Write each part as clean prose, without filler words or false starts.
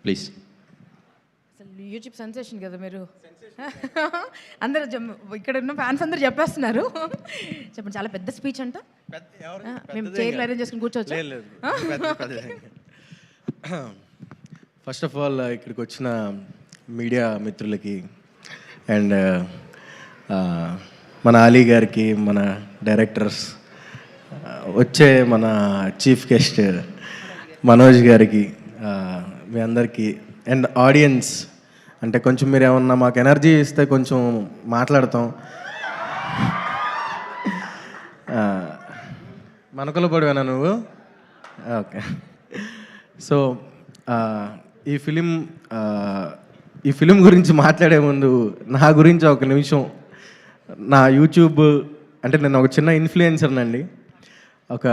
Please. అసలు YouTube sensation కదా మీరు. అందరూ ఇక్కడ ఉన్న ఫ్యాన్స్ అందరూ చెప్పేస్తున్నారు. చెప్పండి, చాలా పెద్ద స్పీచ్ అంట. మేము చైర్లు అరేంజ్ చేసుకుని కూర్చోవచ్చు. ఫస్ట్ ఆఫ్ ఆల్ ఇక్కడికి వచ్చిన మీడియా మిత్రులకి అండ్ మన అలీ గారికి, మన డైరెక్టర్స్, వచ్చే మన చీఫ్ గెస్ట్ మనోజ్ గారికి, మీ అందరికీ అండ్ ఆడియన్స్, అంటే కొంచెం మీరు ఏమన్నా మాకు ఎనర్జీ ఇస్తే కొంచెం మాట్లాడతాం. మనకుల పడివేనా నువ్వు? ఓకే. సో ఈ ఫిలిం గురించి మాట్లాడే ముందు నా గురించి ఒక నిమిషం, నా యూట్యూబ్ అంటే నేను ఒక చిన్న ఇన్ఫ్లుయెన్సర్నండి. ఒక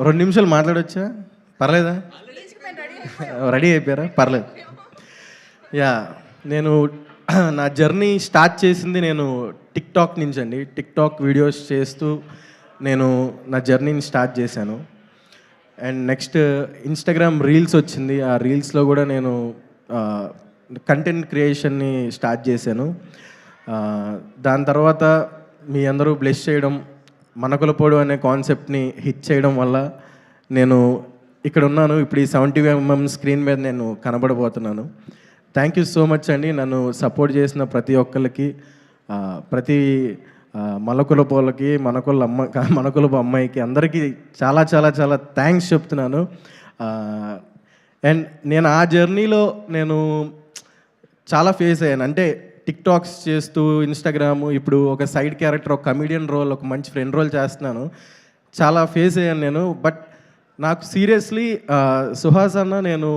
2 నిమిషాలు మాట్లాడొచ్చా? పర్లేదా? రెడీ అయిపోయారా? పర్లేదు. యా, నేను నా జర్నీ స్టార్ట్ చేసింది నేను టిక్టాక్ నుంచి అండి. టిక్టాక్ వీడియోస్ చేస్తూ నేను నా జర్నీని స్టార్ట్ చేశాను. అండ్ నెక్స్ట్ ఇన్స్టాగ్రామ్ రీల్స్ వచ్చింది. ఆ రీల్స్లో కూడా నేను కంటెంట్ క్రియేషన్ని స్టార్ట్ చేశాను. దాని తర్వాత మీ అందరూ బ్లెస్ చేయడం, మనకులపోడు అనే కాన్సెప్ట్ని హిట్ చేయడం వల్ల నేను ఇక్కడ ఉన్నాను. ఇప్పుడు ఈ 70mm స్క్రీన్ మీద నేను కనబడబోతున్నాను. థ్యాంక్ యూ సో మచ్ అండి. నన్ను సపోర్ట్ చేసిన ప్రతి ఒక్కరికి, ప్రతి మలకులపోలకి, మనకులపు అమ్మాయికి, అందరికీ చాలా చాలా చాలా థ్యాంక్స్ చెప్తున్నాను. అండ్ నేను ఆ జర్నీలో నేను చాలా ఫేస్ అయ్యాను. అంటే టిక్టాక్స్ చేస్తూ, ఇన్స్టాగ్రాము, ఇప్పుడు ఒక సైడ్ క్యారెక్టర్, ఒక కమీడియన్ రోల్, ఒక మంచి ఫ్రెండ్ రోల్ చేస్తున్నాను. చాలా ఫేస్ అయ్యాను నేను. బట్ నాకు సీరియస్లీ సుహాస్ అన్న, నేను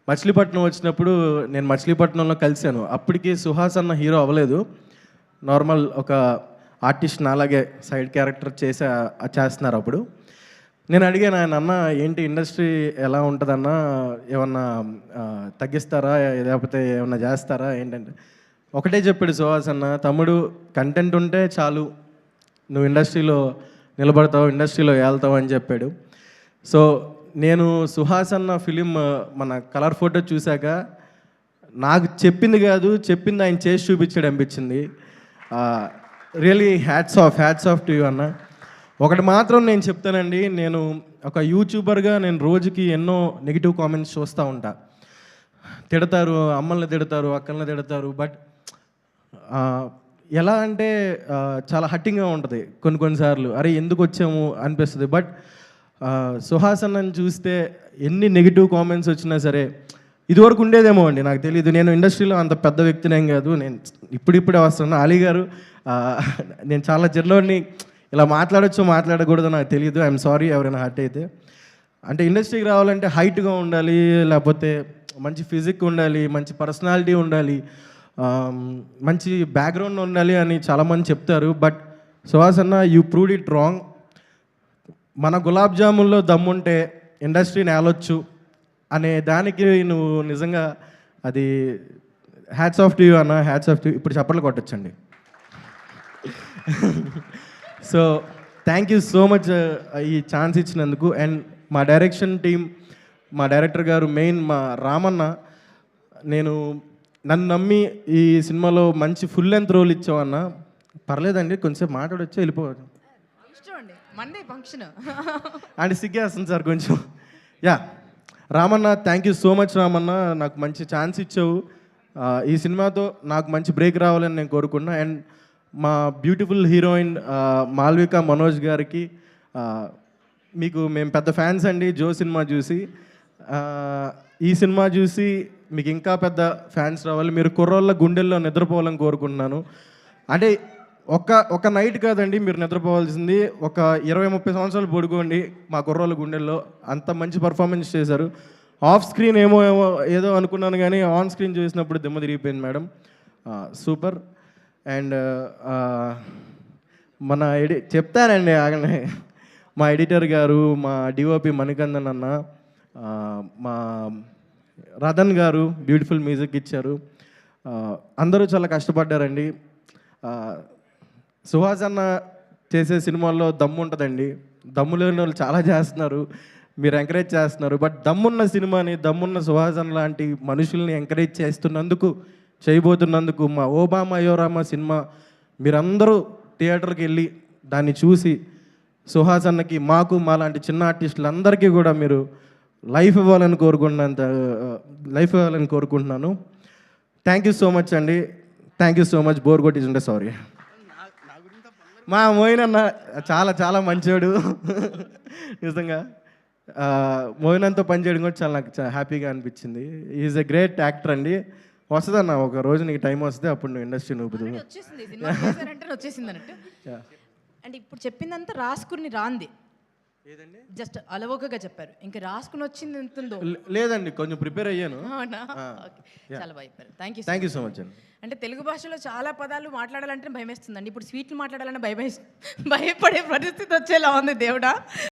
మచిలీపట్నం వచ్చినప్పుడు నేను మచిలీపట్నంలో కలిశాను. అప్పటికి సుహాస్ అన్న హీరో అవ్వలేదు, నార్మల్ ఒక ఆర్టిస్ట్, నాలాగే సైడ్ క్యారెక్టర్ చేస్తున్నారు. అప్పుడు నేను అడిగాను ఆయన, అన్న ఏంటి ఇండస్ట్రీ ఎలా ఉంటుందన్న, ఏమన్నా తగ్గిస్తారా, లేకపోతే ఏమన్నా చేస్తారా ఏంటంటే, ఒకటే చెప్పాడు సుహాస్ అన్న, తమ్ముడు కంటెంట్ ఉంటే చాలు, నువ్వు ఇండస్ట్రీలో నిలబడతావు, ఇండస్ట్రీలో వెళ్తావు అని చెప్పాడు. సో నేను సుహాస్ అన్న ఫిలిం మన కలర్ ఫోటో చూశాక నాకు చెప్పింది కాదు, చెప్పింది ఆయన చేసి చూపించాడు అనిపించింది. Really hats off to you అన్న. ఒకటి మాత్రం నేను చెప్తానండి, నేను ఒక యూట్యూబర్గా నేను రోజుకి ఎన్నో నెగిటివ్ కామెంట్స్ చూస్తూ ఉంటా. తిడతారు, అమ్మల్ని తిడతారు, అక్కల్ని తిడతారు. బట్ ఎలా అంటే చాలా హట్టింగ్గా ఉంటుంది కొన్నిసార్లు. అరే ఎందుకు వచ్చాము అనిపిస్తుంది. బట్ సుహాస్ అన్నని చూస్తే ఎన్ని నెగిటివ్ కామెంట్స్ వచ్చినా సరే, ఇదివరకు ఉండేదేమో అండి, నాకు తెలియదు. నేను ఇండస్ట్రీలో అంత పెద్ద వ్యక్తినేం కాదు, నేను ఇప్పుడిప్పుడే వస్తున్నాను. అలీ గారు, నేను చాలా చిన్నోడిని, ఇలా మాట్లాడచ్చు మాట్లాడకూడదు నాకు తెలియదు. ఐఎమ్ సారీ ఎవరైనా హర్ట్ అయితే. అంటే ఇండస్ట్రీకి రావాలంటే హైట్గా ఉండాలి, లేకపోతే మంచి ఫిజిక్ ఉండాలి, మంచి పర్సనాలిటీ ఉండాలి, మంచి బ్యాక్గ్రౌండ్ ఉండాలి అని చాలామంది చెప్తారు. బట్ సుహాస్ అన్న, యూ ప్రూవ్డ్ ఇట్ రాంగ్. మన గులాబ్ జాముల్లో దమ్ముంటే ఇండస్ట్రీని ఏలొచ్చు అనే దానికి నువ్వు నిజంగా అది హ్యాట్స్ ఆఫ్ టు యూ అన్న, హ్యాట్స్ ఆఫ్ టు యూ. ఇప్పుడు చప్పట్లు కొట్టచ్చండి. So thank you so much ఈ ఛాన్స్ ఇచ్చినందుకు. అండ్ మా డైరెక్షన్ టీం, మా డైరెక్టర్ గారు, మెయిన్ మా రామన్న, నన్ను నమ్మి ఈ సినిమాలో మంచి ఫుల్ లెంత్ రోల్ ఇచ్చావన్న. పర్లేదండి, కొంచెంసేపు మాట్లాడొచ్చా, వెళ్ళిపోవచ్చు అండ్ సిగ్గేస్తుంది సార్ కొంచెం. Yeah, Ramanna, thank you so much Ramanna, నాకు మంచి ఛాన్స్ ఇచ్చావు. ఈ సినిమాతో నాకు మంచి బ్రేక్ రావాలని నేను కోరుకున్నా. అండ్ మా బ్యూటిఫుల్ హీరోయిన్ మాల్విక మనోజ్ గారికి, మేము పెద్ద ఫ్యాన్స్ అండి. జో సినిమా చూసి, ఈ సినిమా చూసి మీకు ఇంకా పెద్ద ఫ్యాన్స్ రావాలి. మీరు కుర్రోళ్ళ గుండెల్లో నిద్రపోవాలని కోరుకుంటున్నాను. అంటే ఒక నైట్ కాదండి మీరు నిద్రపోవాల్సింది, ఒక 20-30 సంవత్సరాలు పడుకోండి మా కుర్రోళ్ళ గుండెల్లో. అంత మంచి పర్ఫార్మెన్స్ చేశారు. ఆఫ్ స్క్రీన్ ఏదో అనుకున్నాను, కానీ ఆన్ స్క్రీన్ చూసినప్పుడు దిమ్మ తిరిగిపోయింది మేడం. సూపర్. అండ్ చెప్తానండి ఆగనే, మా ఎడిటర్ గారు, మా డిఓపి మణికందన్ అన్న, మా రతన్ గారు బ్యూటిఫుల్ మ్యూజిక్ ఇచ్చారు. అందరూ చాలా కష్టపడ్డారండి. సుహాస్ అన్న చేసే సినిమాల్లో దమ్ము ఉంటుందండి. దమ్ము లేని వాళ్ళు చాలా చేస్తున్నారు. మీరు ఎంకరేజ్ చేస్తున్నారు. బట్ దమ్మున్న సినిమాని, దమ్మున్న సుహాసన్ లాంటి మనుషుల్ని ఎంకరేజ్ చేస్తున్నందుకు, చేయబోతున్నందుకు, మా ఓబామా అయోరామా సినిమా మీరందరూ థియేటర్కి వెళ్ళి దాన్ని చూసి సుహాసన్నకి, మాకు, మా లాంటి చిన్న ఆర్టిస్టులందరికీ కూడా మీరు లైఫ్ ఇవ్వాలని కోరుకుంటున్నాను. థ్యాంక్ యూ సో మచ్ అండి. Thank you so much. Bore కొట్టించుంటే సారీ. మా మోయిన్ అన్న చాలా చాలా మంచోడు నిజంగా. మోయిన్ అంతా పనిచేయడం కూడా చాలా నాకు హ్యాపీగా అనిపించింది. ఈజ్ ఎ గ్రేట్ యాక్టర్ అండి. వస్తుందన్న, ఒక రోజు నీకు టైం వస్తే అప్పుడు నువ్వు ఇండస్ట్రీ నూపుదు. వచ్చేసింది సినిమా చేశారంటే వచ్చేసింది అన్నట్టు. అంటే ఇప్పుడు చెప్పిందంతా రాసుకుని రాంది, ఏదండి జస్ట్ అలవోకగా చెప్పారు. ఇంకా రాసుకుని వచ్చింది ఎంత ఉందో. లేదండి, కొంచెం ప్రిపేర్ అయ్యాను. అవునా? ఓకే, చాలా బాగా చెప్పారు. థ్యాంక్ యూ సో మచ్ అండి. అంటే తెలుగు భాషలో చాలా పదాలు మాట్లాడాలంటే భయం వేస్తుందండి. ఇప్పుడు స్వీట్లు మాట్లాడాలంటే భయపడే పరిస్థితి వచ్చేలా ఉంది దేవుడా.